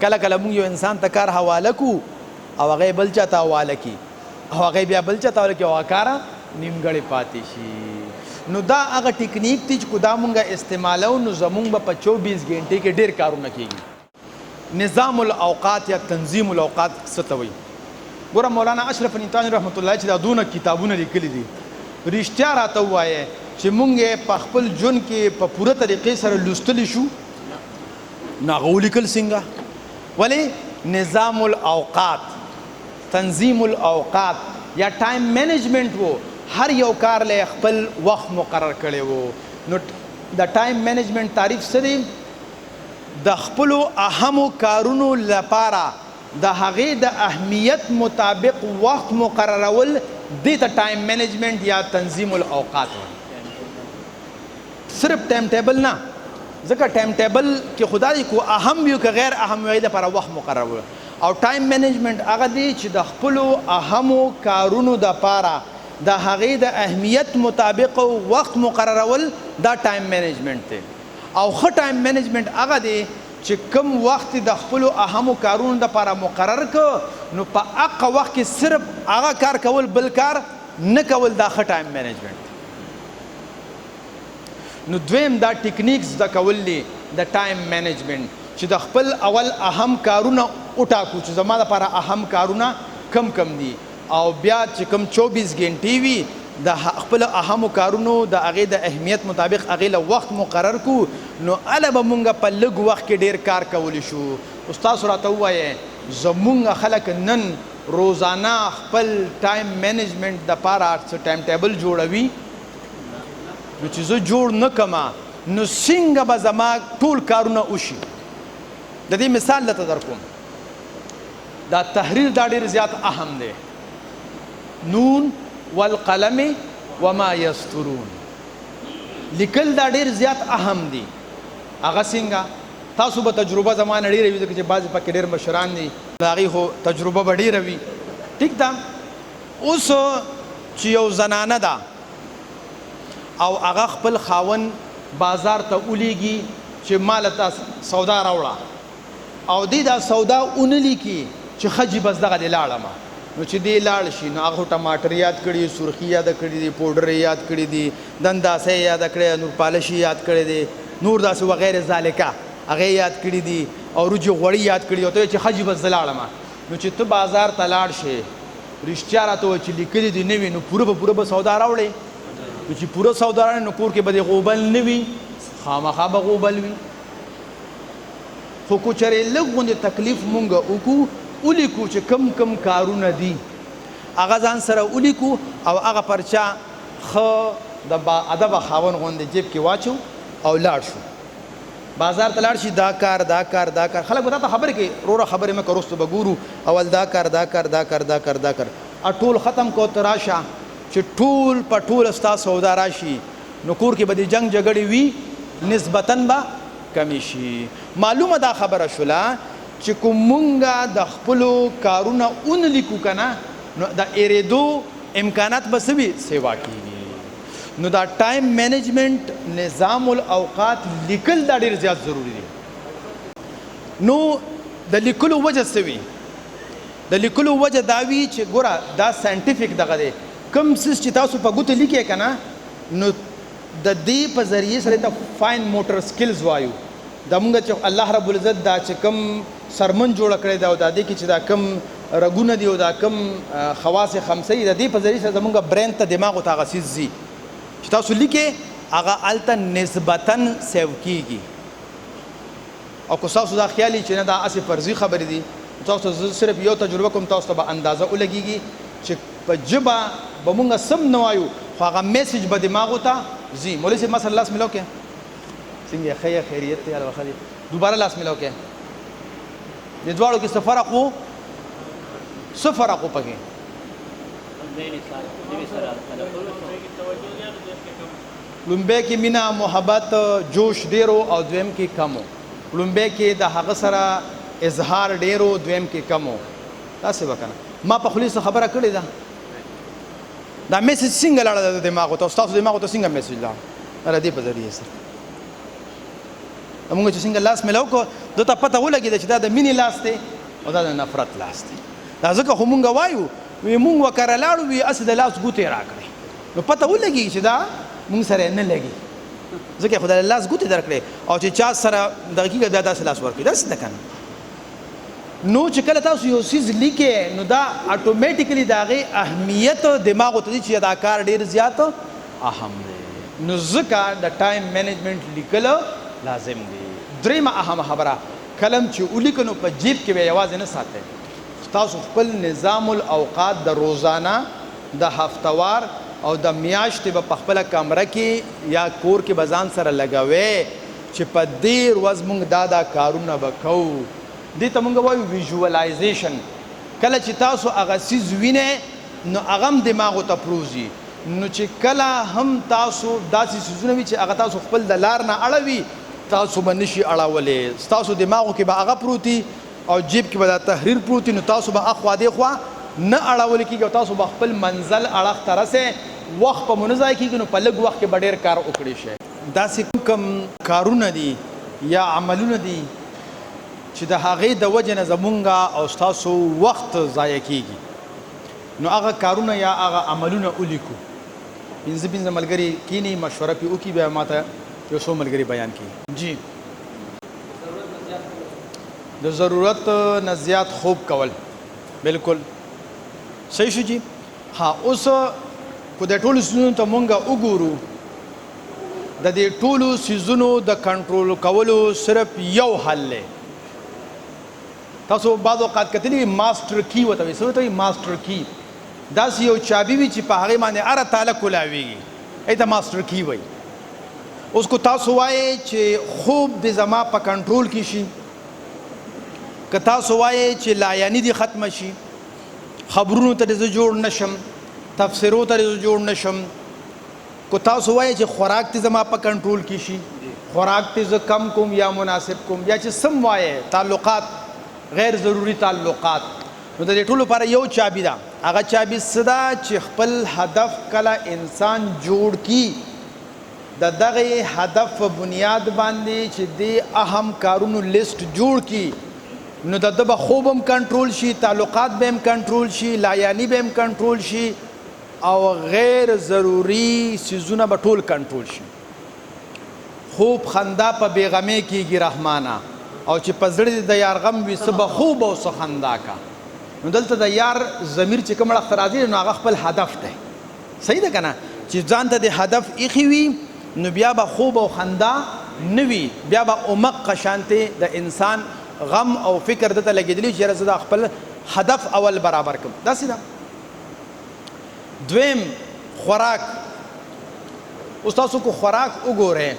کله کله موږ یو انسان ته کار حواله کو او هغه بل چا ته حواله کی او هغه بیا بل چا ته حواله کی او کار نیمګړی پاتې شي. نو دا هغه ټیکنیک دی چې دا مونږ استعمالو نو زمونږ به په 24 غنټې کې ډېر کارونه کېږي. نظام الاوقات یا تنظیم الاوقات څه ته وایي؟ ګوره مولانا اشرف نیتانی رحمت الله چې دا دونه کتابونه لیکلي دي رښتیا راته ووایه چې مونږ په خپل ژوند کې په پوره طریقې سره لوستلی شو نو هغه ولیکل څنګه؟ ولې نظام الاوقات تنظیم الاوقات یا ټایم مینجمنټ وو، هر یو کار له خپل وخت مقرر کړی وو. نو د ټایم مینجمنټ تعریف څه دی؟ د خپلو اهمو کارونو لپاره د هغې د اهمیت مطابق وخت مقررول دې ته ټایم مینجمنټ یا تنظیم الاوقات وایي. صرف ټایم ټیبل نه، ځکه ټایم ټیبل کې خدا دی کو اهم وي که غیر اهم وي لپاره وخت مقررول. او ټایم مینجمنټ هغه دی چې د خپلو اهمو کارونو دپاره د هغې د اهمیت مطابق وخت مقررول دا ټایم مینجمنټ دی. او ښه ټایم مینجمنټ هغه دی چې کم وخت د خپلو اهمو کارونو دپاره مقرر کړ نو په هغه وخت کې صرف هغه کار کول بل کار نه کول دا ښه ټایم مینجمنټ دی. نو دویم دا ټیکنیک زده کول دی د ټایم مینجمنټ چې د خپل اول اهم کارونه وټاکو چې زما دپاره اهم کارونه کم کم دي او بیا چې کم 24 غنټې وي د خپل اهمو کارونو د هغې د اهمیت مطابق هغې له وخت مقرر کو نو هله به مونږ په لږ وخت کې ډېر کار کولی شو. استاسو راته ووایه زمونږ خلک نن روزانه خپل ټایم مینجمنټ دپاره څه ټایم ټیبل جوړوي نو چې زه جوړ نه کړمه نو څنګه به زما ټول کارونه وشي. د دې مثال درته درکوم. دا تحریر دا ډېر زیات اهم دی. نون والقلم وما یسترون لیکل دا ډېر زیات اهم دي. هغه څنګه؟ تاسو به تجربه زما نه ډېره وي ځکه چې بعضې پکې ډېر مشران دي د هغې خو تجربه به ډېره وي. ټیک ده. اوس چې یو زنانه ده او هغه خپل خاون بازار ته ولیږي چې ماله تا سودا راوړه او دې دا سودا ونه لیکي چې ښه جي بس دغه دې لاړمه نو چې دې لاړ شي نو هغه ټماټر یاد کړي، سرخي یاد کړي دي، پوډر یاد کړي دي، دنداسه یاد کړي، نور پالش یاد کړي دي، نور داسې وغیره ذالکه هغه یاد کړي دي او روجي غوړي یاد کړي او ته چې ښه جي بس زه لاړمه نو چې ته بازار ته لاړ شې رښتیا راته وایي چې لیکلي دي نه وي نو پوره به سودا راوړې. نو چې پوره سودا راوړې نو کور کې به دې غوبل نه وي، خامخا به غوبل وي. خو کو چېرې لږ غوندې تکلیف مونږ وکړو ولیکو چې کم کم کارونه دي هغه ځان سره ولیکو او هغه پرچا ښه د باادبه خاون غوندې جیب کې واچو او لاړ شو بازار ته لاړ شي دا کار خلک به تا ته خبرې کوي وروره خبرې مه کوه وروسته به ګورو اول دا کار ټول ختم کو ته راشه چې ټول په ټوله ستا سودا راشي نو کور کې به د جنګ جګړې وي نسبتاً به کمی شي. معلومه دا خبره شوله چې کوم مونږه د خپلو کارونه اون لیکو که نه نو د ایرېدو امکانات به څه وي سیوا کېږي. نو دا ټایم مینجمنټ نظام الاوقات لیکل دا ډېر زیات ضروري دی. نو د لیکلو وجه څه وي؟ د لیکلو وجه دا وي چې ګوره دا ساینټیفیک دغه دی کوم څیز چې تاسو په ګوته لیکئ که نه نو د دې په ذریعې سره ته فاین موټر سکلز وایو. دا مونږ چې الله رب العزت دا چې کم سرمن جوړه کړې ده او دا دې کې چې دا کم رګونه دي او دا کم خواص خمسه دي د دې په ذریعې سره زمونږ برین ته دماغو ته هغه څیز ځي چې تاسو لیکئ هغه هلته نسبتاً سیو کېږي. او که تاسو دا خیال وي چې نه دا هسې فرضي خبرې دي تاسو ته زه صرف یو تجربه کوم تاسو ته به اندازه ولګېږي چې په ژبه به مونږ سم نه وایو خو هغه میسج به دماغو ته ځي. مولوي صاحب ما سره لاس میلاو کړئ. څنګه یې ښه خیریت دی الوخه دی دوباره لاس میلاو کړئ. د دواړو کې څه فرق و؟ څه فرق و پکې؟ لومبی کې مینه محبت جوش ډېرو او دویم کې کم و. لومبی کې د هغه سره اظهار ډېرو دویم کې کم و. داسې به که نه ما په خولې څه خبره کړې ده دا میسج څنګه لاړه د دماغو ته ستاسو دماغو ته څنګه میسج لاړه د دې په ذریعې سره موږ چې څنګه لاس ملاو کو دو ته پته ولګېده چې دا د مینې لاس دی او دا د نفرت لاس دی. دا ځکه خو مونږ وایو وی مونږ وکره لاړو وي اسې د لاس ګوتې راکړې نو پته ولګي چې دا مونږ سره نه لګي ځکه خو د لاس ګوتې درکړې او چې چا سره دغه کېږي بیا داسې لاس ورکړي داسې ده که نه. نو چې کله تاسو یو څیز لیکې نو دا اټومیټیکلی د هغې اهمیت دماغو ته دی چې دا کار ډېر زیات اهم دی. نو ځکه د ټایم مینجمنټ لیکل لازم دی. درېیمه اهمه خبره کلم چې ولیکو نو په جیب کې به یوازې نه ساتئ. تاسو خپل نظام الاوقات د روزانه د هفتوار او د میاشتې به په خپله کمره کې یا کور کې به ځان سره لګوئ چې په دې ورځ موږ دا کارونه به کوو. دې ته موږ وایو ویژوالایزیشن. کله چې تاسو هغه څیز وینئ نو هغه هم دماغو ته پروزي. نو چې کله هم تاسو داسې څیزونه وي چې هغه تاسو خپل د لار نه اړوي تاسو به نشي اړولی. ستاسو دماغو کې به هغه پروتي او جیب کې به دا تحریر پروتي نو تاسو به اخوا دې خوا نه اړولی کېږي او تاسو به خپل منزل اړخ ته رسئ. وخت په مو نه ضایع کېږي نو په لږ وخت کې به ډېر کار وکړی شئ. داسې کوم کارونه دي یا عملونه دي چې د هغې د وجې نه زمونږ او ستاسو وخت ضایع کېږي نو هغه کارونه یا هغه عملونه ولیکو. پنځه ملګري کینی مشوره پې وکړي بیا ما ته یو څو ملګري بیان کړي. جی د ضرورت نه زیات خوب کول بالکل صحیح شو. جی ها اوس کو د ټولو څیزونو ته مونږ وګورو د دې ټولو څیزونو د کنټرول کولو صرف یو حل دی. تاسو بعض اوقات کتلی ماسټر کی ورته وایي. څه ورته وایي؟ ماسټر کی. داسې یو چابي وي چې په هغې باندې هره تاله کولاویږي ای ته ماسټر کی وایي. اوس کو تاسو وایئ چې خوب دې زما په کنټرول کې شي که تاسو وایئ چې لایانی دې ختمه شي خبرونو ته دې زه جوړ نشم تفسیرو ته دې زه جوړ نشم کو تاسو وایئ چې خوراک دې زما په کنټرول کې شي خوراک دې زه کم کوم یا مناسب کوم یا چې سم وایئ تعلقات غیر ضروري تعلقات نو د دې ټولو لپاره یو چابي ده. هغه چابي څه ده چې خپل هدف کله انسان جوړ کي د دغه هدف په بنیاد باندې چې د اهم کارونو لیست جوړ کی نو د ده به خوب هم کنټرول شي تعلقات به هم کنټرول شي لایانی به هم کنټرول شي او غیر ضروري څیزونه به ټول کنټرول شي. خوب خندا په بېغمۍ کېږي رحمانه او چې په زړه د یار غم وي څه به خوب او څه خندا کا. نو دلته د یار ضمیر چې کوم اړخ ته راځي نو هغه خپل هدف دی. صحیح ده که نه چې ځان ته د هدف ایښي وي نو بیا به خوب او خندا نه وي بیا به عمق شانتې د انسان غم او فکر دته لګېدلی چې یاره زه دا خپل هدف اول برابر کړم. داسې ده. دویم خوراک. اوس تاسو کو خوراک وګورئ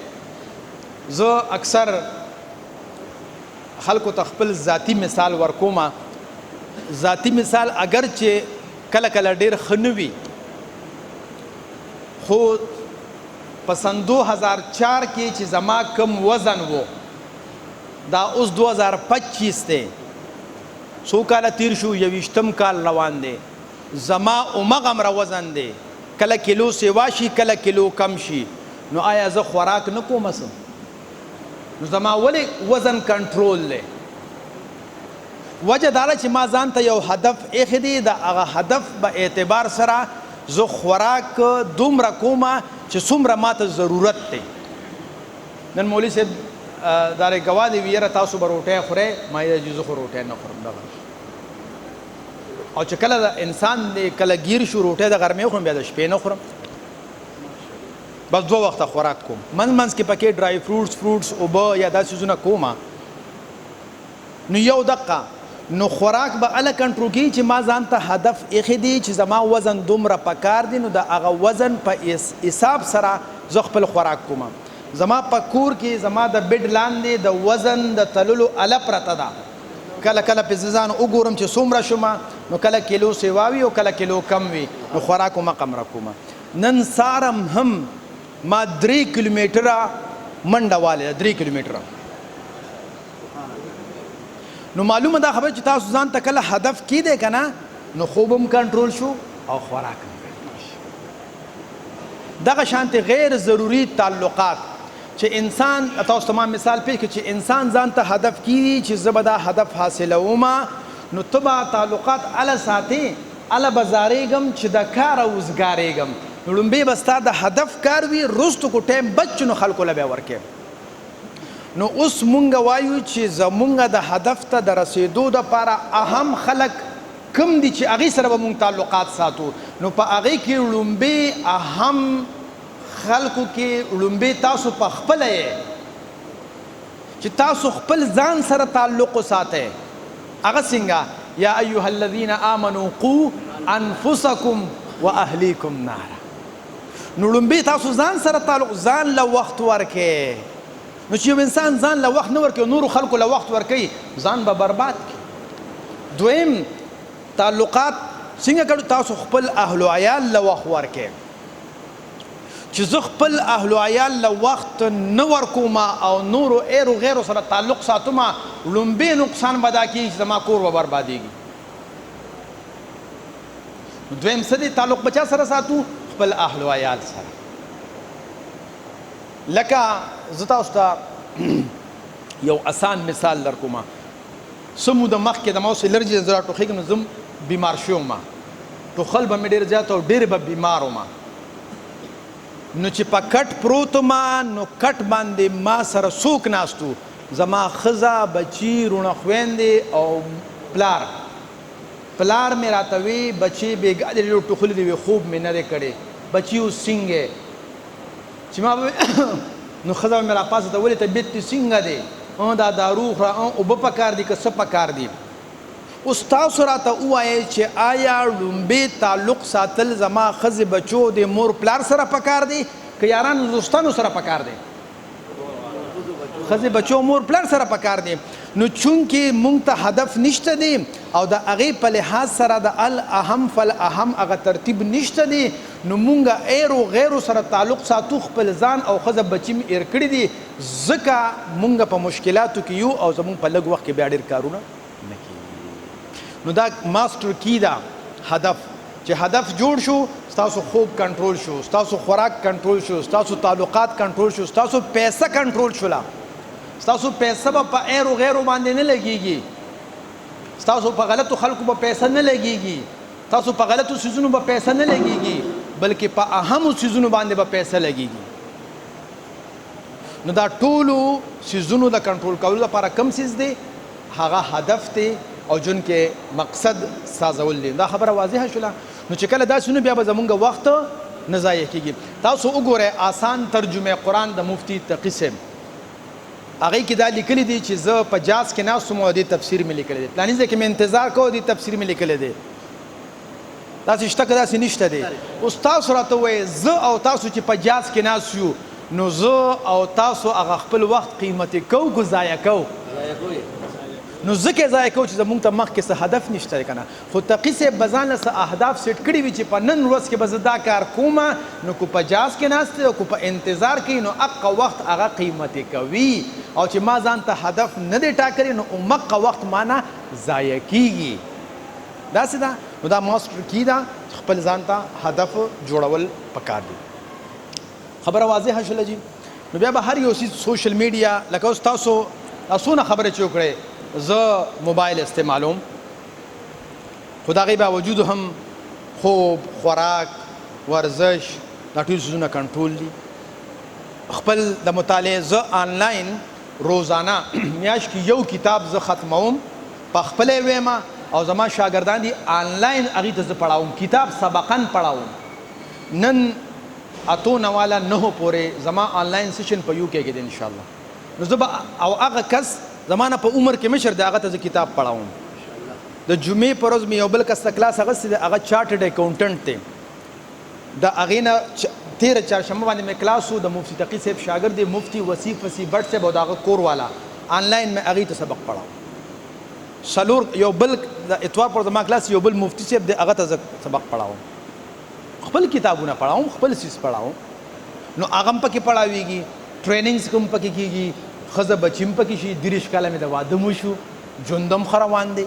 زه اکثر خلکو ته خپل ذاتی مثال ورکوم. ذاتی مثال اگر چې کله کله ډېر ښه نه وي خو په سن 2004 کې چې زما کم وزن و دا اوس 2025 دی څو کاله تیر شو 21 کال روان دی زما همغمره وزن دی کله کیلو سیوا شي کله کیلو کم شي نو آیا زه خوراک نه کوم څه نو زما ولې وزن کنټرول دی وجه دا ده چې ما ځان ته یو هدف ایښی دی د هغه هدف به اعتبار سره زه خوراک دومره کومه چې څومره ماته ضرورت دی. نن مولوي صاحب دا ګواه دی ویره تاسو به روټۍ خورئ ما یې چې زه خو روټۍ نه خورم دغه او چې کله د انسان دی کله ګیر شو روټۍ د غرمې خورم بیا د شپې نه خورم بس 2 وخته خوراک کوم منځ منځ کې پکې ډرای فروټس اوبه یا دا څیزونه کومه نو یو دقه نو خوراک به اله کنټرول کړي چې ما ځان ته هدف ایښی دی چې زما وزن دومره پکار دی نو د هغه وزن په حساب سره زه خپل خوراک کوم. زما په کور کې زما د بیډ لاندې د وزن د تللو اله پرته ده کله کله پې زه ځان وګورم چې څومره شومه نو کله کیلو سیوا وي او کله کیلو کم وي نو خوراک همقمره کومه. نن سارم هم ما 3 کیلومیټره منډه والی ده 3 کیلومیټره نو معلومه دا خبر چې تاسو ځان ته کله هدف کې دی که نه نو خوب هم کنټرول شو او خوراک هم کنټرول شو. دغه شانتې غیر ضروري تعلقات چې انسان تاسو ته ما مثال پیش کړ چې انسان ځان ته هدف کړي چې زه به دا هدف حاصلومه نو ته به تعلقات هله ساتې هله به زارېږم چې د کاره وزګارېږم نو لومبۍ به ستا د هدف کار وي وروستو کو ټایم بچ نو خلکو له بیا ورکې نو اوس مونږ وایو چې زمونږ د هدف ته د رسېدو دپاره اهم خلک کم دي چې هغې سره به مونږ تعلقات ساتو نو په هغې کې لومبۍ اهم خلکو کې لومبۍ تاسو په خپله یې چې تاسو خپل ځان سره تعلق وساتئ هغه څنګه یا ایها الذین آمنوا قوا انفسکم واهلیکم نارا نو لومبۍ تاسو ځان سره تعلق ځان له وخت ورکې نو چې یو انسان ځان له وخت نه ورکوي نورو خلکو له وخت ورکوي ځان به برباد کړي دویم تعلقات څنګه کړو تاسو خپل اهل و عیال له وخت ورکې چې زه خپل اهل و عیال له وخت نه ورکوم او نورو ایرو غیرو سره تعلق ساتوم لومبۍ نقصان به دا کېږي چې زما کور به بربادېږي دویم څه دی تعلق به چا سره ساتو خپل اهل و عیال سره لکه زه تاسو ته یو اسان مثال در کومه څه موده مخکې د ما اوس الرجي زه راټوخېږم نو زه بیمار شوم ټوخل به مې ډېر زیات او ډېر به بیمار وم نو چې په کټ پروت وم نو کټ باندې ما سره څوک ناست و زما ښځه بچي رونه خویندې او پلار مې راته وی بچي بېګا دې ډېر ټوخلي دي وی خوب مې نه دی کړی بچي اوس څنګه چې ما نو ښځه به مې راپاسه ته ولې طبیعت دې څنګه دی دا دارو خوره اوبه پکار دي که څه پکار دي اوس تاسو راته ووایئ چې آیا لومبۍ تعلق ساتل زما ښځې بچو د مور پلار سره پکار دی که یارانو دوستانو سره پکار دی ښځې بچو مور پلار سره پکار دی نو چونکې مونږ ته هدف نشته دی او د هغې په لحاظ سره د الاهم فالاهم هغه ترتیب نشته دی نو مونږ ایرو غیرو سره تعلق ساتو خپل ځان او ښځه بچي مې ایر کړي دي ځکه مونږ په مشکلاتو کې یو او زمونږ په لږ وخت کې بیا ډېر کارونه نه کېږي نو دا ماسټر کی ده هدف چې هدف جوړ شو ستاسو خوب کنټرول شو ستاسو خوراک کنټرول شو ستاسو تعلقات کنټرول شو ستاسو پیسه کنټرول شوله ستاسو پیسه به په ایرو غیرو باندې نه لګېږي ستاسو په غلطو خلکو به پیسه نه لګېږي تاسو په غلطو څیزونو به پیسه نه لګېږي بلکې په اهمو څیزونو باندې به پیسه لګېږي نو دا ټولو څیزونو د کنټرول کولو لپاره کم څیز دی هغه هدف دی او جون کې مقصد سازول دی دا خبره واضحه شوله نو چې کله داسې نو بیا به زمونږ وخت نه ضایع کېږي تاسو وګورئ آسان ترجمه قرآن د مفتی تقي صاحب هغې کې دا لیکلی دی چې زه په جاز کې ناست وم او دې تفسیر مې لیکلی دی پلاني ځای کې مې انتظار کوو دې تفسیر مې لیکلی دی داسې شته که داسې نشته دی اوس تاسو راته ووایئ زه او تاسو چې په جاز کې ناست یو نو زه او تاسو هغه خپل وخت قیمتي کوو که ضایع کوو نو ځکه ضایع کوو چې زمونږ ته مخکې څه هدف نشته دی که نه خو تقي صاحب به ځان له څه اهداف سیټ کړي وي چې په نن ورځ کې به زه دا کار کوم نو که په جاز کې ناست دی او که په انتظار کوي نو هغه وخت هغه قیمتي کوي او چې ما ځان ته هدف نه دی ټاکلی نو همغه وخت ما نه ضایع کېږي داسې ده نو دا ماسټر کی ده خپل ځان ته هدف جوړول پکار دي خبره واضحه شوله جي نو بیا به هر یو څیز سوشل میډیا لکه اوس تاسو څونه خبرې چې وکړئ زه موبایل استعمالوم خو د هغې باوجود هم خوب خوراک ورزش دا ټول څیزونه کنټرول دي خپل د مطالعې زه آنلاین روزانه میاشت کې یو کتاب زه ختموم په خپله یې ویم او زما شاګردان دي آنلاین هغې ته زه پړاوم کتاب سبقا پړاوم نن اتو نواله نهو پورې زما آنلاین سیشن په یو کې کې دی انشاءالله نو زه به او هغه کس زما نه په عمر کې مشر دی هغه ته زه کتاب پړاوم د جمعې په ورځ مې یو بل کس ته کلاس اخیستی دی هغه چارټډ اکاونټنټ دی د هغې نه تېره چهارشنبه باندې مې کلاس و د مفتی تقي صاحب شاګرد دی مفتی وصیف بټ صاحب او د هغه کور والا آنلاین مې هغې ته سبق پړاوم څلور یو بل د اتوار پر زما کلاس یو بل مفتی صاحب دی هغه ته زه سبق پړاوم خپل کتابونه پړاوم خپل څیز پړاوم نو هغه هم پکې پړاویږي ټریننګز کوم پکې کېږي ښځه بچي هم پکې شي 30 کاله مې د واده مو شو ژوند هم ښه روان دی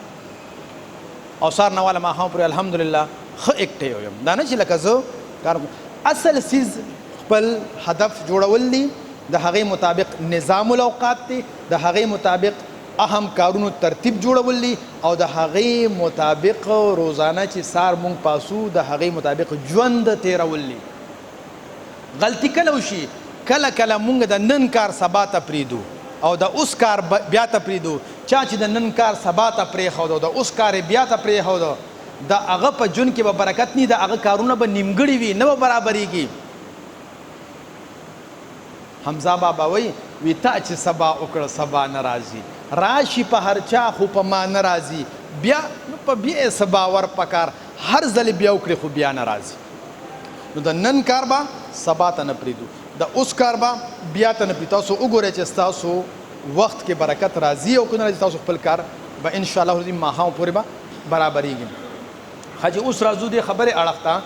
او سار نواله ماښام پورې الحمدلله ښه ایکټیو یم دا نه چې لکه زه کار اصل څیز خپل هدف جوړول دي د هغې مطابق نظام الاوقات دی، د هغې مطابق اهم کارونو ترتیب جوړول دي او د هغې مطابق روزانه چې سار مونږ پاسو د هغې مطابق ژوند تیرول دي. غلطي کله وشي، کله کله مونږ د نن کار سبا ته پرېږدو او د اوس کار بیا ته پرېږدو. چا چې د نن کار سبا ته پرېښودو د اوس کار بیا ته پرېښودو، د هغه په ژوند کې به برکت نه، د هغه کارونه به نیمګړي وي، نه به برابرېږي. حمزه بابا وی تا چې سبا وکړه سبا نه راځي، راشي په هر چا خو په ما نه راځي، بیا نو په بیا سبا ور پکار، هر ځل بیا وکړي خو بیا نه راځي. نو د نن کار به سبا ته نه پرېږدو، د اوس کار به بیا ته نه پرېږدو. تاسو وګورئ چې ستاسو وخت کې برکت راځي او که نه راځي، تاسو خپل کار به انشاءالله العظیم ماښام پورې به برابرېږي. ښه چې اوس راځو دې خبرې اړخ ته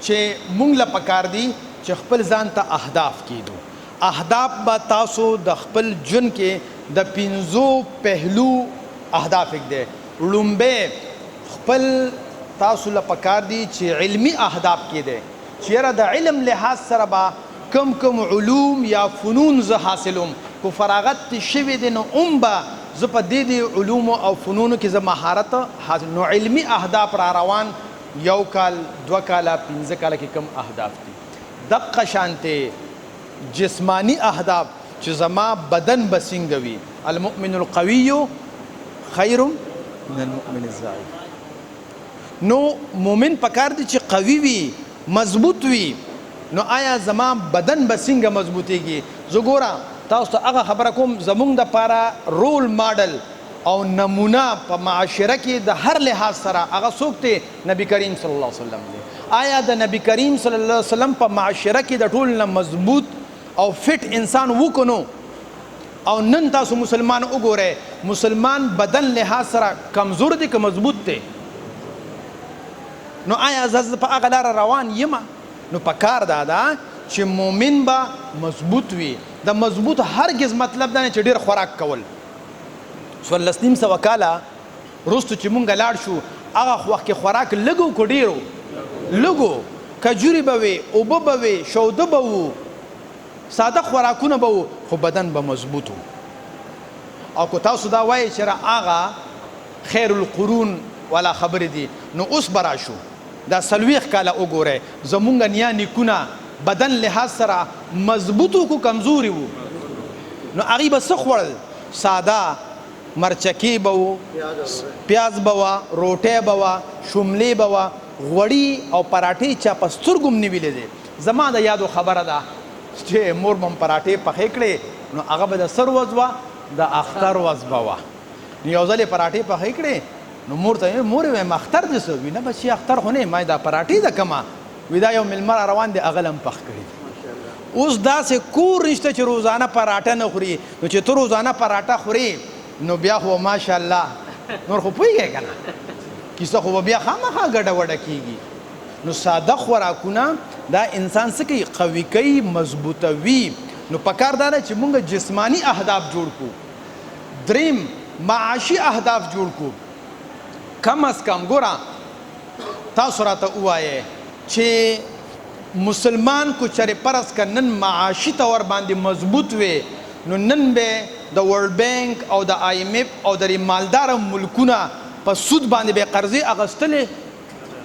چې مونږ له پکار دي چې خپل ځان ته اهداف کېږدو. اهداف به تاسو د خپل ژوند کې د 5 پهلو اهداف ایږدئ. لومبی خپل تاسو له پکار دي چې علمي اهداف کېږدئ، چې یاره د علم لحاظ سره به کم علوم یا فنون زه حاصلوم، کو فراغت شوی دی نو به زه په دې علومو او فنونو کې زه مهارت حاصل. نو علمي اهداف را روان 1 کال 2 کاله 15 کاله کې کم اهداف دي. دقه شانتې جسمانی اهداف چې زما بدن به څنګه وي. المؤمن القوي خیر من المؤمن الضعیف. نو مؤمن پکار دی چې قوي وي، مضبوط وي. نو آیا زما بدن به څنګه مضبوطیږي؟ زه ګوره تاسو ته هغه خبره کوم، زمونږ دپاره رول ماډل او نمونه په معاشره کې د هر لحاظ سره هغه څوک دی؟ نبی کریم صلی الله علیه وسلم دی. آیا د نبی کریم صلی الله علیه وسلم په معاشره کې د ټول نه مضبوط او فټ انسان وکنو؟ او نن تاسو مسلمان وګورئ، مسلمان بدن لحاظ سره کمزور دی که مضبوط دی؟ نو آیا زه په هغه لاره روان یم؟ نو پکار دا ده چې مؤمن به مضبوط وي. د مضبوط هرگز مطلب دا نه چې ډېر خوراک کول. 1400 کاله وروستو چې مونږ لاړ شو، هغه وخت کې خوراک لږو که ډېرو؟ لږو. کجوري به وي، اوبه به وي، شوده به وو، ساده خوراکونه به وو، خو بدن به مضبوط و. او که تاسو دا وایئ چې هغه خیر القرون والا خبرې دي، نو اوس به راشو دا 40 کاله وګورئ، زمونږ نیا نیکونه بدن لحاظ سره مضبوط وو که کمزوري وو؟ نو هغوی به څه خوړل؟ ساده مرچکې به وو، پیاز به وه، روټۍ به وه، شملې به وه، غوړي او پراټې چا په سترګو هم نه ویلې. زما د یادو خبره ده چې مور به م پراټې پخې کړې، نو هغه به د سر وز وه، د اختر وز به وه. نو یو ځل یې پراټې پخې کړې، نو مور ته مور ویم اختر دې څه؟ وي نه بچي اختر خو نه، ما دا پراټې ده کمه. وي دا یو مېلمه را روان دی، هغه له هم پخ کړي. اوس داسې کور نشته چې روزانه پراټه نه خوري. نو چې ته روزانه پراټه خوري نو بیا خو ماشاءالله نور خو پوهېږې که نه، کیسه خو به بیا خامخا ګډه وډه کېږي. نو ساده خوراکونه دا انسان څه کوي؟ قوي کوي، مضبوطوي. نو پکار دا ده چې مونږ جسمانی اهداف جوړ کړو. دریم معاشي اهداف جوړ کړو. کم از کم ګوره تاسو راته ووایئ چې مسلمان کو چرې پرس که نن معاشي طور باندې مضبوط وي، نو نن به د ورلد بینک او د IMF او د مالداره ملکونه په سود باندې به قرضې اغستلې؟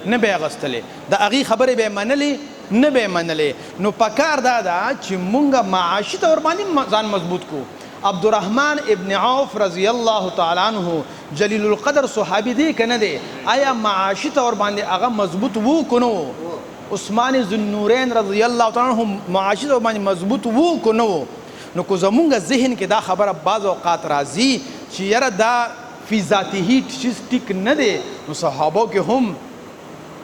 نه به اغستلې. د هغې خبرې به یې منلې؟ نه به یې منلې. نو پکار دا ده چې مونږ معاشي طور باندې ځان مضبوط کړو. عبدالرحمن ابن عوف رضی الله تعالی عنه جلیل القدر صحابي دی که نه دی؟ آیا معاشي طور باندې هغه مضبوط وو که نه وو؟ عثمان ذوالنورین رضی الله تعالی عنه معاشي طور باندې مضبوط وو که نه وو؟ نو که زمونږ ذهن کې دا خبره بعض اوقات راځي چې یاره دا فی ذاته چیز ټیک نه دی، نو صحابو کې هم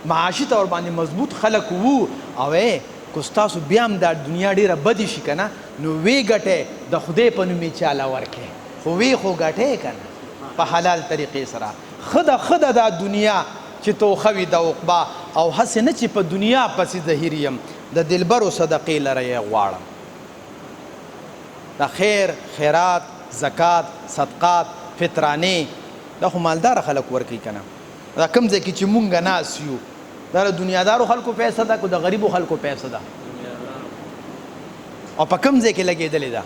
معاشي طور باندې مضبوط خلک وو. او که ستاسو بیا هم دا دنیا ډېره بدې شي که نه، نو وی ګټئ د خدای په نوم یې چاله ورکړئ، خو وی خو ګټئ که نه په حلال طریقې سره. ښه ده دا دنیا چې توښه وي د عقبا، او هسې نه چې په دنیا پسې زهیر یم. د دلبرو صدقې لره یې غواړم. دا خیر، خیرات، زکات، صدقات، فطرانې دا خو مالداره خلک ورکوي که نه. دا کوم ځای کې چې مونږ ناست یو، دا د دنیادارو خلکو پیسه ده که د غریبو خلکو پیسه ده؟ او په کوم ځای کې لګېدلې ده.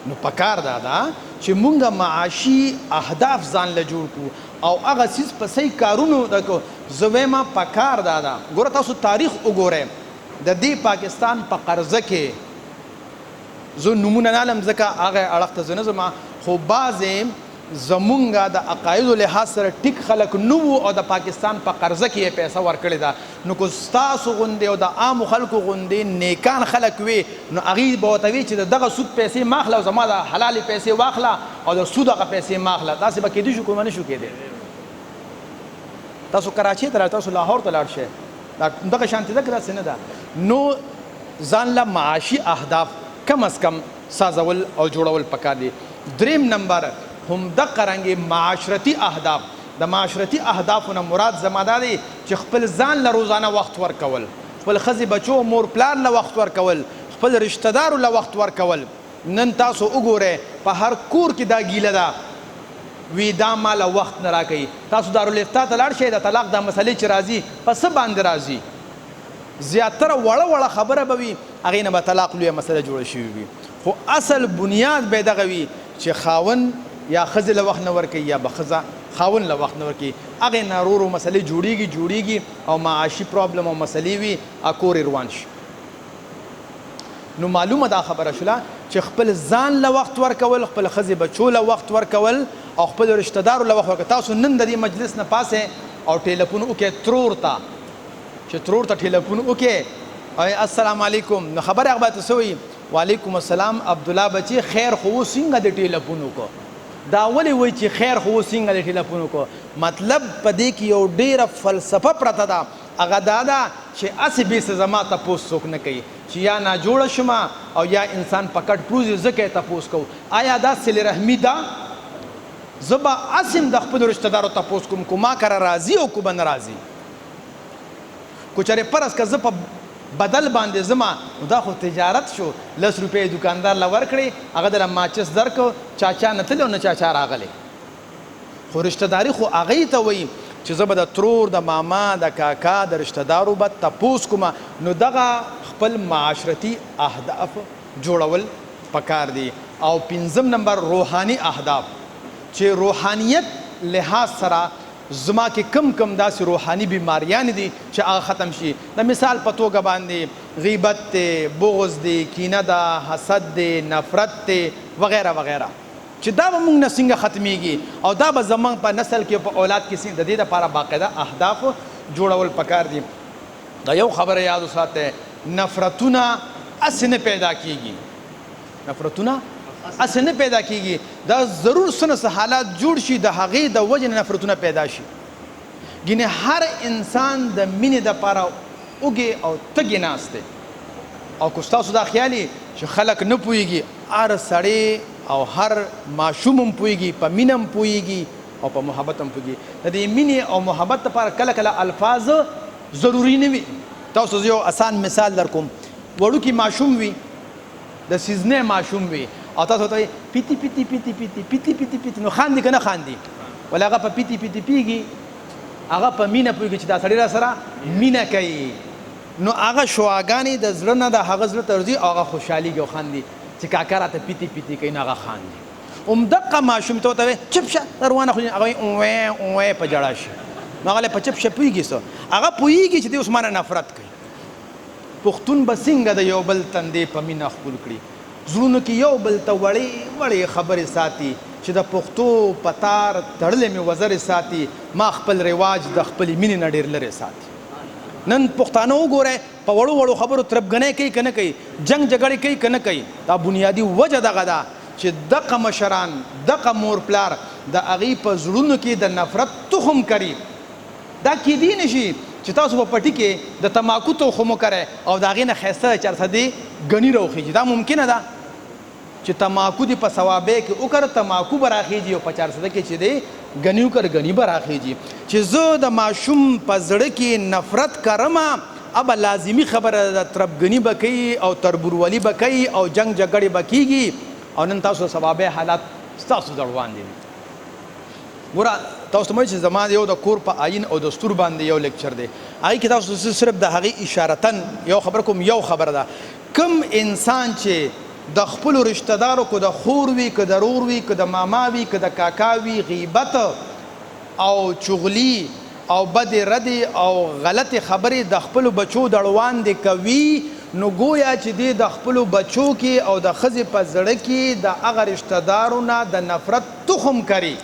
نو پکار دا ده چې مونږ معاشي اهداف ځان له جوړ کړو او هغه څیز په صحیح کارونو د کو. زه وایم پکار دا ده. ګوره تاسو تاریخ وګورئ د دې پاکستان په قرضه کې زه نومونه نه علم ځکه هغه اړخ ته زه نه ځم، خو بعضې زمونږ د عقایدو لحاظ سره ټیک خلک نه وو او د پاکستان په قرضه کې یې پیسه ورکړې ده. نو که ستاسو غوندې او د عامو خلکو غوندې نیکان خلک وي نو هغوی به ورته وي چې د دغه سود پیسې مه اخله او زما د حلالې پیسې واخله او د سود هغه پیسې مه اخله. داسې به کېدی شو که نه شو کېدی. تاسو کراچۍ ته لاړ، تاسو لاهور ته لاړ شئ، دغه شانتې ده که داسې نه ده. نو ځان له معاشي اهداف کم از کم سازول او جوړول پکار دي. دریم نمبر هم دغه رنګې معاشرتي اهداف. د معاشرتي اهدافو نه مراد زما دا دی چې خپل ځان له روزانه وخت ورکول، خپل ښځې بچو مور پلار له وخت ورکول، خپل رشته دارو له وخت ورکول. نن تاسو وګورئ په هر کور کې دا ګیله ده وی دا ما له وخت نه راکوي. تاسو دارالافتا ته لاړ شئ د طلاق دا مسلې چې راځي په څه باندې راځي؟ زیاتره وړه خبره به وي، هغې نه به طلاق لویه مسله جوړه شوې وي. خو اصل بنیاد به دغه وي چې خاوند یا ښځې له وخت نه ورکوي یا به ښځه خاوند له وخت نه ورکوي. هغې نه ورو ورو مسلې جوړېږي او معاشي پرابلم او مسلې وي کور یې روان شي. نو معلومه دا خبره شوله چې خپل ځان له وخت ورکول، خپل ښځې بچو له وخت ورکول او خپل رشته دارو له وخت ورکول. تاسو نن د دې مجلس نه پاسئ او ټیلیفون وکړئ ترور ته، چې ترور ته ټیلیفون وکړئ السلام علیکم، نو خبره هغه به ته څه وایي؟ وعلیکم السلام عبدالله بچی خیر خو اوس څنګه دې ټیلیفون وکړو؟ دا ولې وایي چې خیر خو اوس څنګه دې ټیلیفون وکړو؟ مطلب په دې کې یو ډېره فلسفه پرته ده. هغه دا ده چې هسې بې څه زما تپوس څوک نه کوي چې یا ناجوړه شمه او یا انسان په کټ پروز یې ځکه یې تپوس کوو. آیا دا صلې رحمي ده؟ زه به هسې هم د خپلو رشته دارو تپوس کوم که ما کره راځي او که به نه راځي. که چېرې فرض که زه په بدل باندې ځمه نو دا خو تجارت شو. 10 روپۍ دکاندار له ورکړې، هغه دله ماچس درکړو، چاچا نه تللی او نه چاچا راغلی. خو رشته داري خو هغې ته وایي چې زه به د ترور د ماما د کاکا د رشته دارو به تپوس کومه. نو دغه خپل معاشرتي اهداف جوړول پکار دي. او 5م نمبر روحاني اهداف چې روحانیت لحاظ سره زما کې کم داسې روحاني بیماریان دي چې هغه ختم شي. د مثال په توګه باندې غیبت دی، بغض دی، کینه ده، حسد دی، نفرت دی وغیره وغیره، چې دا به موږ نه څنګه ختمیږي او دا به زموږ په نسل کې په اولاد کې د دې دپاره باقاعده اهداف جوړول پکار دي. دا یو خبره یاد وساتئ، نفرتونه هسې نه پیدا کیږي. نفرتونه هسې نه پیدا کیږي. دا ضرور څه نه څه حالات جوړ شي د هغې د وجې نه نفرتونه پیدا شي. ګینې هر انسان د مینې دپاره اوږې او تږې ناست دی. او که ستاسو دا خیالي چې خلک نه پوهېږي، هر سړی او هر ماشوم هم پوهېږي، په مینه هم پوهېږي او په محبت هم پوهېږي. د دې مینې او محبت لپاره کله کله الفاظ ضروري نه وي. تاسو زه یو اسان مثال در کوم. وړوکي ماشوم وي، د سیزنې ماشوم وي او تاسو ته وایي پیتی پیتی پیتی پیتی پیتی پیتی پیتی، نو خاندي که نه خاندي؟ ولې هغه په پیتی پیتی پیږي، هغه په مینه پوهېږي چې دا سړی را سره مینه کوي. نو هغه شعاګانې د زړه نه د هغه زړه ته ورځي او هغه خوشحالېږي او خاندي چې کاکا راته پیتی پیتی کوي، نو هغه خاندي. همدغه ماشوم ته ورته وایي چپ شه روانه خو هغه وایي اوې اوې په ژړا شي. نو هغه په چپ شه پوهېږي څه؟ هغه پوهېږي چې دی اوس ما نه نفرت کوي. پښتون به څنګه د یو بل تندې په مینه ښکل کړي، زړونو کې یو بل ته وړې خبرې ساتي چې د پښتو په تار تړلې مې وزرې ساتي، ما خپل رواج د خپلې مینې نه ډېر لرې ساتي. نن پښتانه وګورئ په وړو خبرو تربګنۍ کوي که نه کوي، جنګ جګړې کوي که نه کوي. دا بنیادي وجه دغه ده چې دغه مشران، دغه مور پلار د هغې په زړونو کې د نفرت تخم کري. دا کیدی نشي چې تاسو په پټي کې د تماکو تخم وکرئ او د هغې نه ښایسته 400 ګني راوخیږي. دا ممکنه ده چې تماکو دې په ثوابې کې وکړه، تماکو به راخیږي او په 400 کې چې دی ګني وکړه ګني به راخیږي. چې زه د ماشوم په زړه کې نفرت کرمه، ابه لازمي خبره ده تربګني به کوي او تربورولي به کوي او جنګ جګړې به کیږي او نن تاسو ثوابې حالات ستاسو در وړاندې دي. ګوره تاسو ته چې زما یو د کور په آیین او دستور باندې یو لیکچر دی، هغې کې تاسو صرف د هغې اشارتن یو خبر کوم. یو خبره ده کم انسان چې د خپلو رشته دارو که د خور وي که د رور وي که د ماما وي که د کاکا وي غیبت او چغلي او بد رد او غلط خبرې د خپلو بچو د وړاندې کوي نو گویا چې دی د خپلو بچو کې او د ښځې په زړه کې د هغه رشته دارو نه د نفرت تخم کري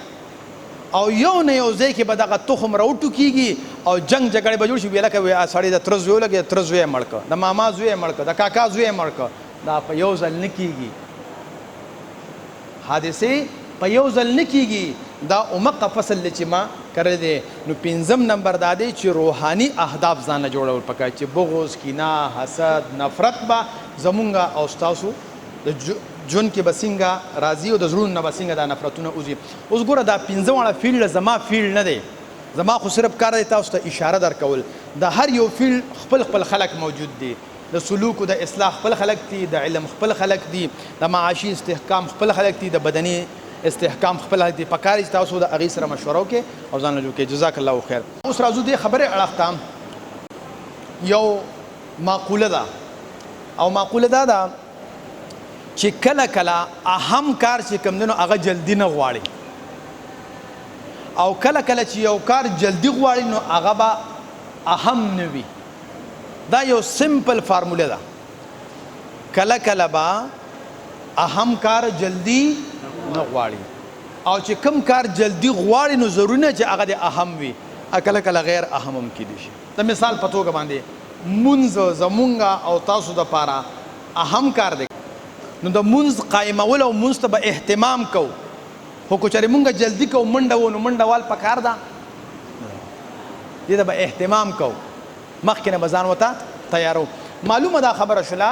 او یو نه یو ځای کې به دغه تخم راوټوکېږي او جنګ جګړې به جوړ شي ویله کوي سړی د تره زوی ولګېد تره زوی یې مړ کړه د ماما زوی یې مړ کړه د کاکا زوی یې مړ کړه دا په یو ځل نه کېږي حادثې په یو ځل نه کېږي دا عمقه فصل دی چې ما کړی دی نو پنځم نمبر دا دی چې روحاني اهداف ځانله جوړول پکار چې بغض کینه حسد نفرت به زمونږ او ستاسو د ژوند کې به څنګه راځي او د زړونو نه به څنګه دا نفرتونه وځي اوس ګوره دا پنځه واړه فیلډ زما فیلډ نه دی زما خو صرف کار دی تاسو ته اشاره درکول د هر یو فیلډ خپل خپل خلک موجود دي د سلوکو د اصلاح خپل خلک دي د علم خپل خلک دي د معاشي استحکام خپل خلک دي د بدني استحکام خپل خلک دي پکار چې تاسو د هغې سره مشوره وکړئ او ځان له جوړ کړئ جزاک الله خیر اوس راځو دې خبرې اړخ ته یو معقوله ده او معقوله دا ده چې کله کله اهم کار چې کوم دی نو هغه جلدي نه غواړي او کله کله چې یو کار جلدي غواړي نو هغه به اهم نه وي دا یو سمپل فارموله ده کله کله به اهم کار جلدي نه غواړي او چې کم کار جلدي غواړي نو ضروري نه چې هغه د اهم وي کله کله غیر اهم هم کیدی شي د مثال په توګه باندې مونځ زمونږ او تاسو دپاره اهم کار دی نو د مونځ قایمول او مونځ ته به اهتمام کوو خو که چېرې مونږ جلدي کوو منډه و نو منډه وال پکار ده دې ته به اهتمام کوو مخکې نه به ځان ورته تیارو معلومه دا خبره شوله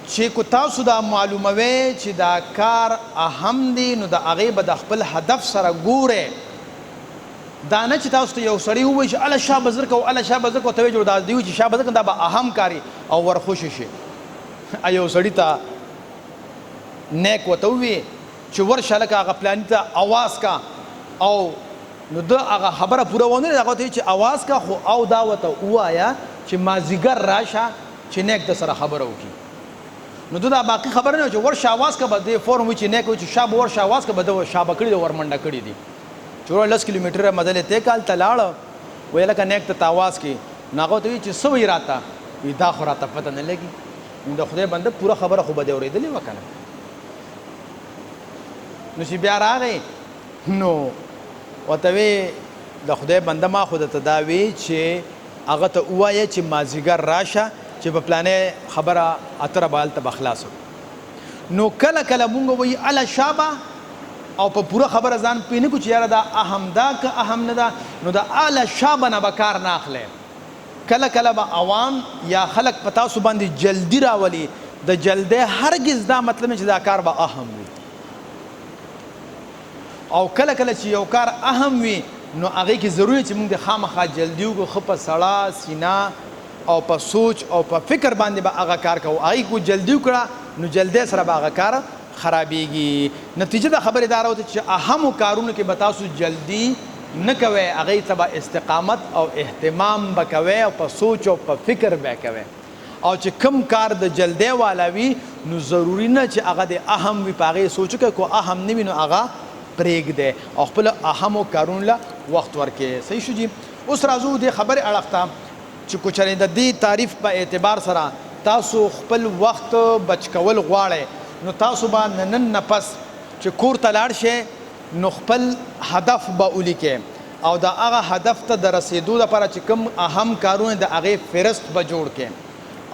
چې که تاسو دا معلوموئ چې دا کار اهم دی نو د هغې به د خپل هدف سره ګورئ دا نه چې تاسو ته یو سړی ووایي چې اله شا به زر کوو اله شا به زر کوو ته وایي دا دی چې شا به زر کوم دا به اهم کاري او ورخوشي شي یو سړي ته نیک ورته ووایي چې ورشه لکه هغه پلاني ته اواز کا او نو د هغه خبره پوره ونه لري هغه ته چې اواز کا خو او دا ورته ووایه چې مازدیګر راشه چې نیک د سره خبره وکړي نو دا باقي خبره نه چې ورشه اواز کا به دې فورم وي چې نیک وي چې شا به ورشه اواز کا به د شا به کړي د ورمنډه کړي دي چې 10 کیلومتره مزل ته کال ته لاړ ویل که نیک ته اواز کی نو هغه ته وایي چې څه وایي راته وایي دا خو راته پته نه لګي نو د خدای بنده پوره خبره خو به دې اورېدلې وه که نه نو چې بیا راغی نو ورته وی د خدای بنده ما خو درته دا وی چې هغه ته ووایه چې مازدیګر راشه چې په پلانې خبره اتره به هلته به خلاص نو کله کله مونږ وایي اله شابه او په پوره خبره ځان پوه نه کړو چې یاره دا اهم ده که اهم نه ده نو د اله شابه نه به کار نه اخلی کله کله به عوام یا خلک په تاسو باندې جلدي راولي د جلدی هرگز دا مطلب نه چې دا کار به اهم وي او کله کله چې یو کار اهم وي نو هغې کې ضروري چې موږ د خامخا جلدي وکړو ښه په سړه سینه او په سوچ او په فکر باندې به هغه کار کوو هغې کو جلدي وکړه نو جلدی سره به هغه کار خرابېږي نتیجه د خبرې دا راوته چې اهمو کارونو کې به تاسو جلدي نه کوئ هغې ته به استقامت او اهتمام به کوئ او په سوچ او په فکر به کوئ او چې کم کار د جلدی والا وي نو ضروري نه چې هغه د اهم وي په هغې سوچ وکړئ کو اهم نه وي نو هغه پرېږدئ او خپل اهمو کارونو له وخت ورکړئ صحیح شو جي اوس راځو دې خبرې اړخ ته چې که چېرې د دې تعریف په اعتبار سره تاسو خپل وخت بچ کول غواړئ نو تاسو به نن نه پس چې کور ته لاړ شئ نو خپل هدف به ولیکئ او د هغه هدف ته د رسېدو لپاره چې کوم اهم کارونه د هغې فهرست به جوړ کړئ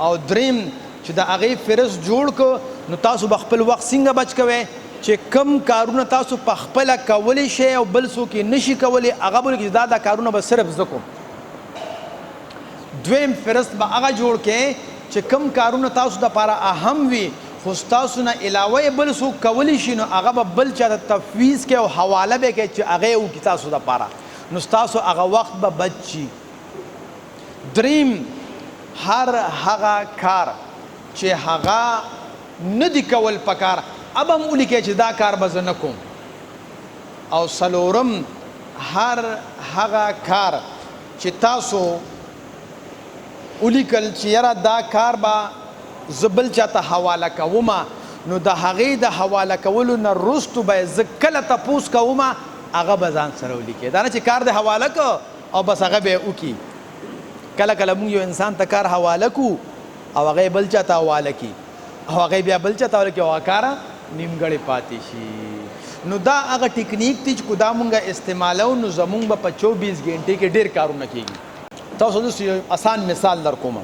او دریم چې د هغې فهرست جوړ کړو نو تاسو به خپل وخت څنګه بچ کوئ چې کم کارونه تاسو په خپله کولی شئ او بل څوک یې نشي کولی هغه به ولیکئ چې دا کارونه به صرف زه کوم دویم فهرست به هغه جوړ کړئ چې کم کارونه تاسو دپاره اهم وي خو ستاسو نه علاوه بل څوک کولی شي نو هغه به بل چا ته تفویض کړئ او حواله به کړئ چې هغه یې وکړي تاسو دپاره نو ستاسو هغه وخت به بچ شي دریم هر هغه کار چې هغه نه دي کول پکار اب هم ولیکئ چې دا کار به زه نه کوم او څلورم هر هغه کار چې تاسو ولیکل چې یاره دا کار به زه بل چاته حواله کوم نو د هغې د حواله کولو نه وروستو به زه کله تپوس کوم هغه به ځان سره ولیکې دا نه چې کار د حواله کو او بس هغه به یې وکړي کله کله موږ یو انسان ته کار حواله کو او هغه بل چاته حواله کړي او هغه بیا بل چاته حواله کړي او هغه کار نیمګړی پاتې شي نو دا هغه ټیکنیک دی چې دا مونږ استعمالو نو زمونږ به په 24 غنټې کې ډېر کارونه کېږي تاسو داسې یو اسان مثال در کوم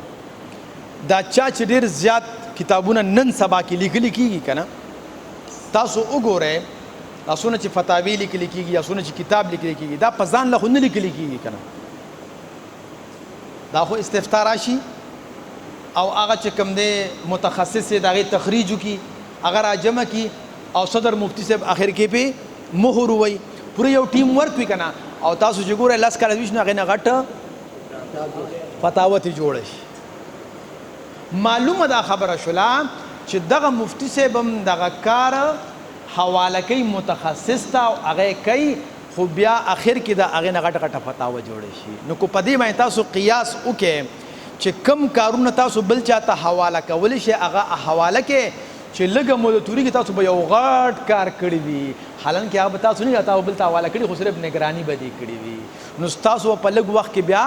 دا چا چې ډېر زیات کتابونه نن سبا کې لیکلي کېږي که نه تاسو وګورئ لاسونه چې فتاوی لیکلي کېږي یا څونه چې کتاب لیکلي کېږي دا په ځان له خو نه لیکلي کېږي که نه دا خو استفتا راشي او هغه چې کوم دی متخصص دی د هغې تخریج وکړي هغه راجمع کړي او صدر مفتی صاحب آخر کې پې مهر ووایي پوره یو ټیم ورک وي که نه او تاسو چې ګورئ 10 کاله وي نو هغې نه غټه فتاوه ترې جوړه شي معلومه دا خبره شوله چې دغه مفتی صاحب هم دغه کار حواله کوي متخصص ته او هغه کوي خو بیا اخر کې د هغې نه غټه غټه فتاوه جوړه شي نو کو په دې باندې تاسو قیاس وکړئ چې کم کارونه تاسو بل چاته حواله کولی شئ هغه حواله کې چې لږه موده تورېږي تاسو به یو غټ کار کړی وي حالانکې هغه به تاسو نه تاسو بل ته حواله کړي خو صرف نګراني به دې کړې وي نو ستاسو په لږ وخت کې بیا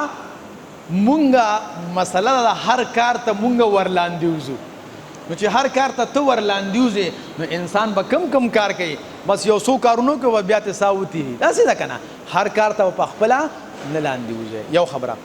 مونږه مسله ده هر کار ته مونږ ورلاندې وځو نو چې هر کار ته ته ورلاندې وځې نو انسان به کم کار کوي بس یو څو کارونو کې به بیا ته ساه وتېري داسې ده که نه هر کار ته به په خپله نه لاندې وځئ یو خبره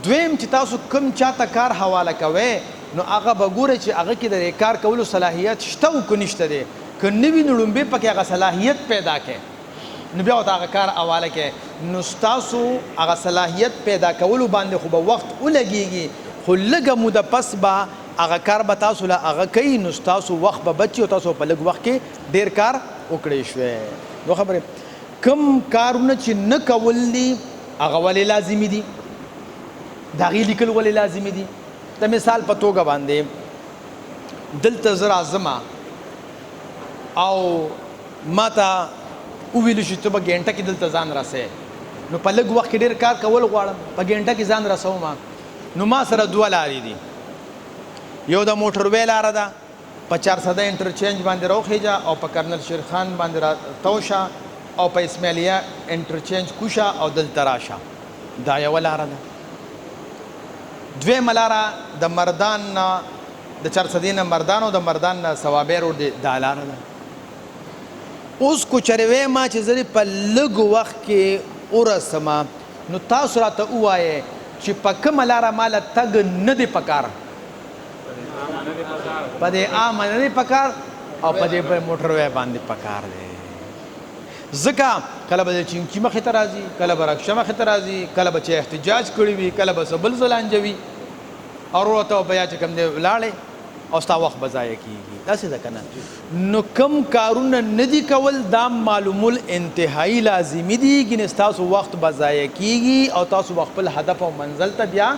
دویم چې تاسو کم چاته کار حواله کوئ نو هغه به ګورئ چې هغه کې د کار کولو صلاحیت شته او که نشته دی که نه وي نو لومبې پکې هغه صلاحیت پیدا کړئ نو بیا ورته هغه کار حواله کړئ نو ستاسو هغه صلاحیت پیدا کولو باندې خو به وخت ولګېږي خو لږه موده پس به هغه کار به تاسو له هغه کوي نو ستاسو وخت به بچي او تاسو په لږ وخت کې ډېر کار وکړی شوی نو خبرې کم کارونه چې نه کول دي هغه ولې لازمي دي د هغې لیکل ولې لازمي دي د مثال په توګه باندې دلته زه راځم او ما ته وویلو چې ته به ګنټه کې دلته ځان رسې نو په لږ وخت کې ډېر کار کول غواړم په ګنټه کې ځان رسوم نو ما سره 2 لارې دي یو د موټروی لاره ده په 400 انټرچینج باندې راوخیجه او په کرنل شیر خان باندې راتوشه او په اسماعیلیه انټرچینج کوشه او دلته راشه دا یوه لاره ده دویمه لاره د مردان نه د 400 نه مردان او د مردان نه ثوابې روډ دی دا لاره ده اوس کو چرې ما چې زه په لږ وخت کې ورسم نو تاسو راته ووایئ چې په کومه لاره ماله تګ نه دی پکار په دې عامه نه دی پکار او په دې موټروی باندې پکار دی ځکه کله به چینچي مخې ته راځي کله به رکشه مخې ته راځي کله به چې احتجاج کړی وي کله به څه بل څه لانجوي او ورته به یا چې کوم دی ولاړې او ستا وخت به ضایع کېږي داسې ده که نه نو کم کارونه نه دي کول دا معلومول انتهایي لازمي دي ګینې ستاسو وخت به ضایع کېږي او تاسو به خپل هدف او منزل ته بیا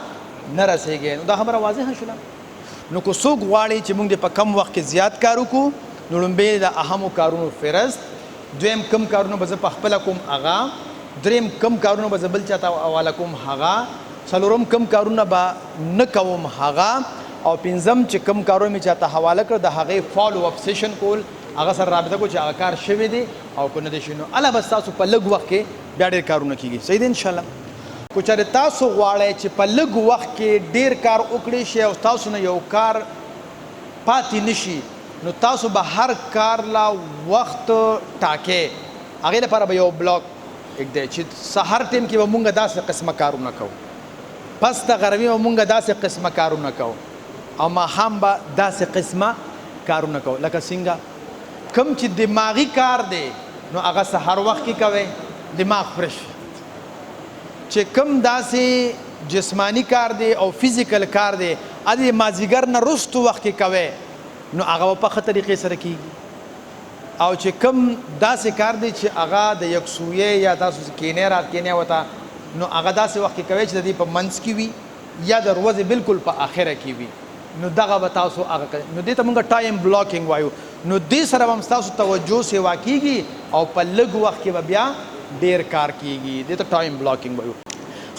نه رسېږئ نو دا خبره واضحه شوله نو که څوک غواړي چې موږ په کم وخت کې زیات کار وکړو نو لومبې د اهمو کارونو فهرست دویم کم کارونه به زه په خپله کوم هغه دریم کم کارونه به زه بل چاته حواله کوم هغه څلورم کم کارونه به نه کوم هغه او پنځم چې کم کارونه مې چاته حواله کړ د هغې فالو اپ سیشن کول هغه سره رابطه کو چې هغه کار شوی دی او که نه دی شوی نو الله به ستاسو په لږ وخت کې بیا ډېر کارونه کېږي صحیح دی انشاءالله کو چېرې تاسو غواړئ چې په لږ وخت کې ډېر کار وکړی شئ او تاسو نه یو کار پاتې نه شي نو تاسو به هر کار لا وخت ټاکئ هغې لپاره به یو بلاک ایږدئ چې سهار ټیم کې به مونږ داسې قسمه کارونه کوو پس د غرمې به مونږ داسې قسمه کارونه کوو او ماښام به داسې قسمه کارونه کوو لکه څنګه کم چې دماغي کار دی نو هغه سهار وخت کې کوئ دماغ فرش چې کم داسې جسمانی کار دی او فزیکل کار دی د مازدیګر نه وروستو وخت کې کوئ نو هغه په ښه طریقې سره کېږي او چې کم داسې کار دی چې هغه د یکسویې یا تاسو کینې راتکینې وته نو هغه داسې وخت کې کوئ چې د دې په منځ کې وي یا د ورځې بالکل په آخره کې وي نو دغه به تاسو هغه کوئ نو دې ته موږ ټایم بلاکینګ وایو نو دې سره به هم ستاسو توجه سیوا کېږي او په لږ وخت کې به بیا ډېر کار کېږي دې ته ټایم بلاکینګ وایو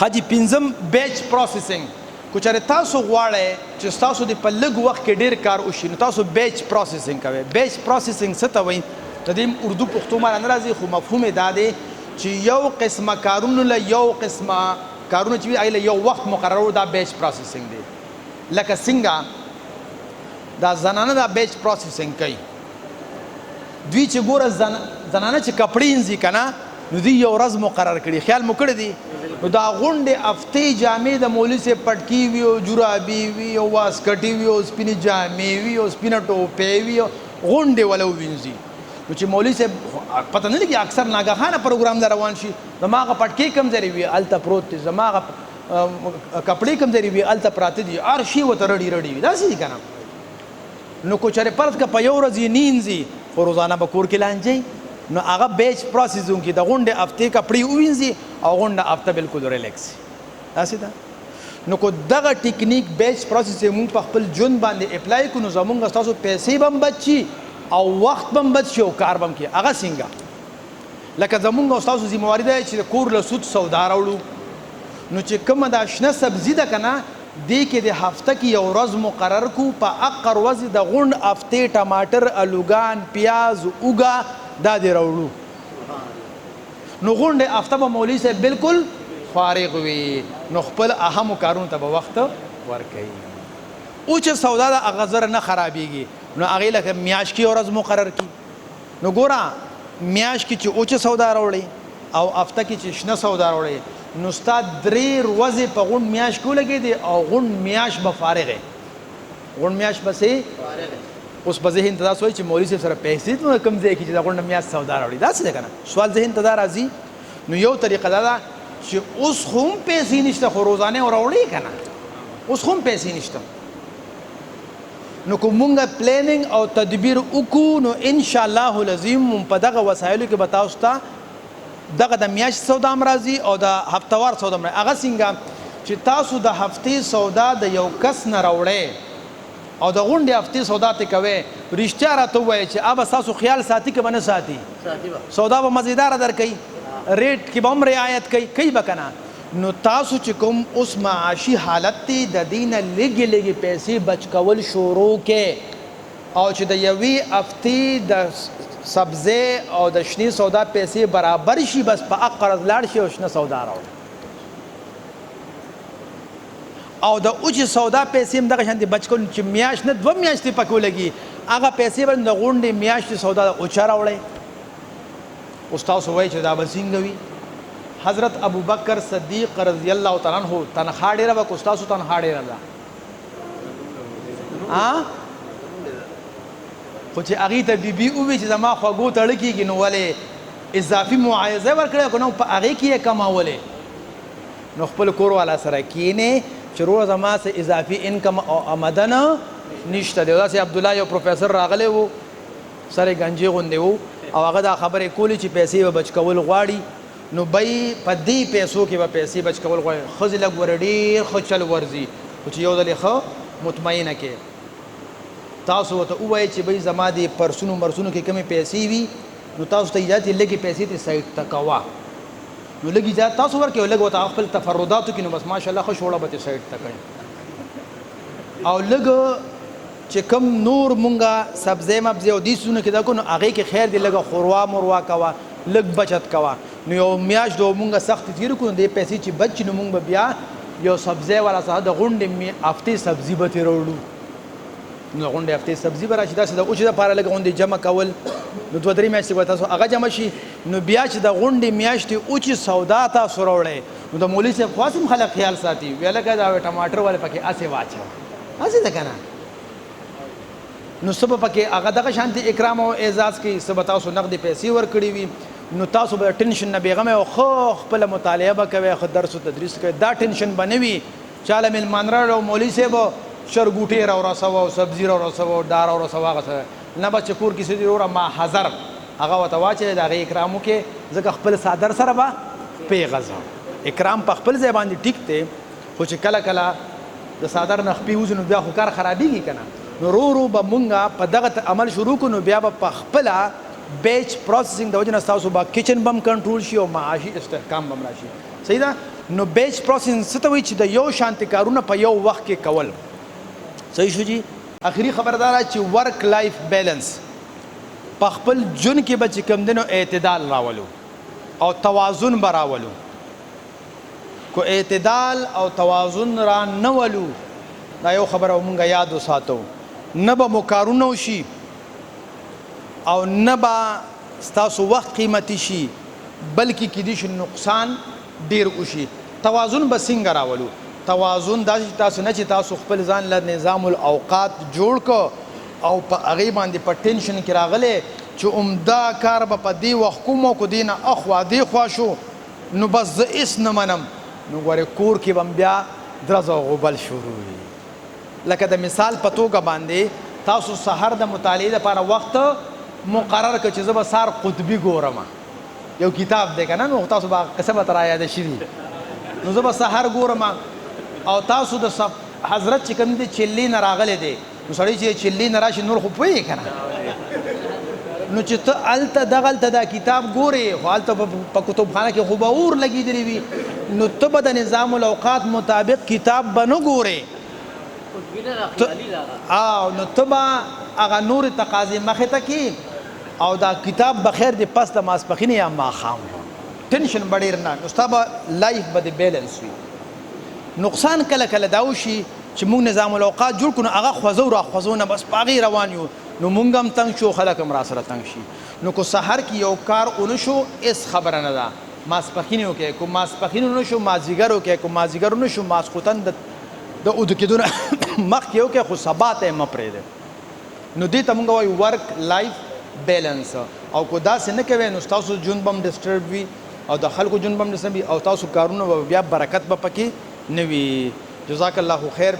حاجي پنځم بیچ پروسیسنګ کو چېرې تاسو غواړئ چې ستاسو د په لږ وخت کې ډېر کار وشي نو تاسو بیچ پروسیسنګ کوئ. بیچ پروسیسنګ څه ته وایي؟ د دې اردو پښتو باندې نه راځي، خو مفهوم یې دا دی چې یو قسمه کارونو له یو قسمه کارونه چې وي هغې له یو وخت مقررو، دا بیچ پروسیسنګ دی. لکه څنګه دا زنانه دا بیچ پروسیسنګ کوي. دوی چې ګوره زنانه چې کپړې انځي که نه نو دوی یو ورځ مقرر کړي، خیال مو کړی دی. نو دا غونډې هفتې جامې د مولوي صاحب پټکي وي او جرابي وي او واسکټي وي او سپینې جامې وي او سپینه ټوپۍ وي او غونډې وله ووینځي. نو چې مولوي صاحب پته نه لګي اکثر ناګهانه پروګرام ته روان شي، زما هغه پټکۍ کوم ځای وي هلته پروت دی، زما هغه کپړې کوم ځای وي هلته پراته دي، هر شي ورته رډي رډي وي. داسې دي که نه؟ نو کو چېرې فرض که په یو ورځ یې نه انځي خو روزانه به کور کې لانجئ نو هغه بیچ پروسیسونګ کې د غونډې هفتې کپړې ووینځي او غونډه هفته بالکل ریلیکس وي. داسې ده. نو کو دغه ټیکنیک بیچ پروسیس موږ په خپل ژوند باندې اپلای کړو نو زموږ ستاسو پیسې به هم بچ شي او وخت به هم بچ شي او کار به هم کړي. هغه څنګه؟ لکه زموږ او ستاسو ذمهواري ده چې د کور له سود سودا راوړو. نو چې کومه دا شنه سبزي ده که نه دې کې د هفته کې یو ورځ مقرر کړو، په هغه ورځ د غونډ هفتې ټماټر، الوګان، پیاز، اوږه دا دې راوړو. نو غونډې هفته به مولوي صاحب بالکل فارغ وي، نو خپل اهمو کارونو ته به وخت ورکوي. اوچه سودا ده هغه زر نه خرابېږي نو هغې لکه میاشت کې یو ورځ مقرر کړي. نو ګوره میاشت کې چې اوچه سودا راوړئ او هفته کې چې شنه سودا راوړئ نو ستا 3 ورځې په غونډ میاشت کې ولګېدې او غونډ میاشت به فارغ غونډ میاشت به اوس په ذهن ته دا سوچ چې مولوي صاحب سره پیسې نو کوم ځای کې چې دا غونډه میاشت سودا راوړي. داسې ده که نه؟ سوال ذهن ته دا راځي. نو یو طریقه دا ده چې اوس خو هم پیسې نشته خو روزانه راوړي که نه؟ اوس خو هم پیسې نشته. نو که مونږ پلانینګ او تدبیر وکړو نو انشاءالله العظیم په دغه وسایلو کې به تاسو ته دغه د میاشت سودا هم راځي او د هفتوار سودا هم راځي. هغه څنګه چې تاسو د هفتې سودا د یو کس نه راوړئ او د غونډې هفتې سودا ته کوئ، رښتیا راته ووایئ چې اب ستاسو خیال ساتي که به نه ساتي؟ سودا به مزیداره درکوي، ریټ کې به هم رعایت کوي به که نه؟ نو تاسو چې کوم اوس معاشي حالت دی د دې نه لږې لږې پیسې بچ کول شروع کې او چې د یوې هفتې د سبزی او د شنې سودا پیسې برابر شي بس په هغه قرض لاړ شي او شنه سودا راوړي او د اوچې سودا پیسې هم دغه شانتې بچ کړو چې میاشت نه 2 میاشتې پکې ولګي هغه پیسې به د غونډې میاشتې سودا اوچه راوړئ. اوس تاسو وایئ چې دا به څنګه وي؟ حضرت ابوبکر صدیق رضی الله تعالی عنہ تنخوا ډېره وه که ستاسو تنخوا ډېره ده؟ خو چې هغې ته بیبي ووایي چې زما خوږو تړه کېږي نو ولې اضافي معایضه ورکړی که نه په هغې کې یې کمولې نو خپل کور والا سره کښېنې چې روز زما څه اضافي انکم او آمدن نشته دی. داسې عبدالله یو پروفیسر راغلی و سر یې گنجې غوندې و او هغه دا خبرې کولې چې پیسې به بچ کول غواړي نو بی په دې پیسو کې به پیسې بچ کول غواړي. ښځې لږ ور ډېر ښه چل ورځي خو چې یو ځل یې ښه مطمئنه کې تاسو ورته ووایئ چې بی زما د پرسونو مرسونو کې کمې پیسې وي نو تاسو ته اجازت لږې پیسې ته سایډ ته کوه نو لږ اجازت تاسو ورکړئ او لږ ورته خپل تفرداتو کې نو بس ماشاءالله ښه شوړه به ترې سایډ ته کړئ او لږ چې کم نور مونږه سبزی مبزی او دې څیزونه کې دا کړو نو هغې کې خیر دی لږه خوروا مروا کوه لږ بچت کوه نو یو میاشت د مونږه سخت تېر کړو نو دې پیسې چې بچ نو مونږ به بیا یو سبزی والا څخه د غونډې هفتې سبزي به ترې راوړو نو غونډې هفتې سبزي به راشي داسې د اوچې دپاره لږ غونډې جمع کول نو 2-3 میاشتې به تاسو هغه جمع شي نو بیا چې د غونډې میاشتې اوچې سودا تاسو راوړئ نو د مولوي صاحب خو هم خلک خیال ساتي ویې لکه دا ټماټر ولې پکې هسې واچوه هسې ده که نه نو څه به پکې هغه دغه شانتې اکرام او اعزاز کوي څه به تاسو نغدې پیسې ورکړي وي نو تاسو به ټینشن نه بېغمه او ښه خپله مطالعه به کوئ ښه درس و تدریس کوئ دا ټینشن به نه وي چاله میلمان راوړه او مولوي صاحب شرګوټې راورسوه او سبزي راورسوه او دا راورسوه هغه څه نه به چې کور کې څه دي وروره ما حضر هغه ورته واچوې د هغې اکرام وکړې ځکه خپل څادر سره به پیغزه اکرام په خپل ځای باندې ټیک دی خو چې کله کله د څادر نه خپې وځي نو بیا خو کار خرابېږي که نه نو رو به مونږ په دغه عمل شروع کړو نو بیا به په خپله بیچ پروسیسنګ د وجې نه ستاسو به کچن به هم کنټرول شي او معاشي استحکام به هم راشي صحیح ده نو بیچ پروسیسنګ څه ته وایي چې د یو شانتي کارونه په یو وخت کې کول. صحیح شو جی. اخري خبردار چې ورک لایف بیلنس په خپل ژوند کې به چې کوم دی نو اعتدال راولو او توازن به راولو. کو اعتدال او توازن را نه ولو دا یو خبره مونږ یاد وساتو، نه به مو کارونه وشي او نه به ستاسو وخت قیمتي شي، بلکې کیدای شي نقصان ډیر وشي. توازن به څنګه راولو؟ توازن دا چې تاسو نه چې تاسو خپل ځان له نظام الاوقات جوړ کو او په هغې باندې په ټینشن کې راغلی چې عمده کار به په دې وخت کوم او کو دې نه اخوا دې خوا شو نو بس زه هېڅ نه منم، نو ګورې کور کې به بیا درز او غوبل شروع وي. لکه د مثال په توګه باندې تاسو سحر د مطالعې لپاره وخت مقرر کړ چې زه به سهار قطبي ګورم، یو کتاب دی که نه، نو تاسو به قصه به ته رایاده شوي، نو زه به سحر ګورم او تاسو د حضرت چې کوم دی چلې نه راغلی دی، نو سړی چې چلې نه راشي نور خو پوهېږي که نه، نو چې ته هلته دغلته دا کتاب ګورې خو هلته په کتابخانه کې خو به اور لګېدلی وي، نو ته به د نظام الاوقات مطابق کتاب به نه ګورې، نو ته به هغه نورې تقاضې مخې ته کړي او دا کتاب به خیر د پس د ماسپښین یا ماښام ټینشن به ډېر نه، نو ستا به لایف به د بیلنس وي. نقصان کله کله دا وشي چې موږ نظام الاوقات جوړ کړو نو هغه خوځو را خوځو نه بس په هغې روان یو، نو موږ هم تنګ شو، خلک هم را سره تنګ شي. نو که سحر کې یو کار ونه شو هېڅ خبره نه ده، ماسپښین وکړئ، که ماسپښین ونه شو مازدیګر وکړئ، که مازدیګر ونه شو ماسخوتن د اودو کېدو نه مخکې وکړئ، خو سبا ته یې مه پرېږدئ. نو دې ته موږ وایو ورک لایف بیلنس. او که داسې نه کوئ نو ستاسو ژوند به هم ډسټرب وي او د خلکو ژوند به هم ډسټرب وي او تاسو کارونه به بیا برکت به پکې نه وي. جزاک الله خیر.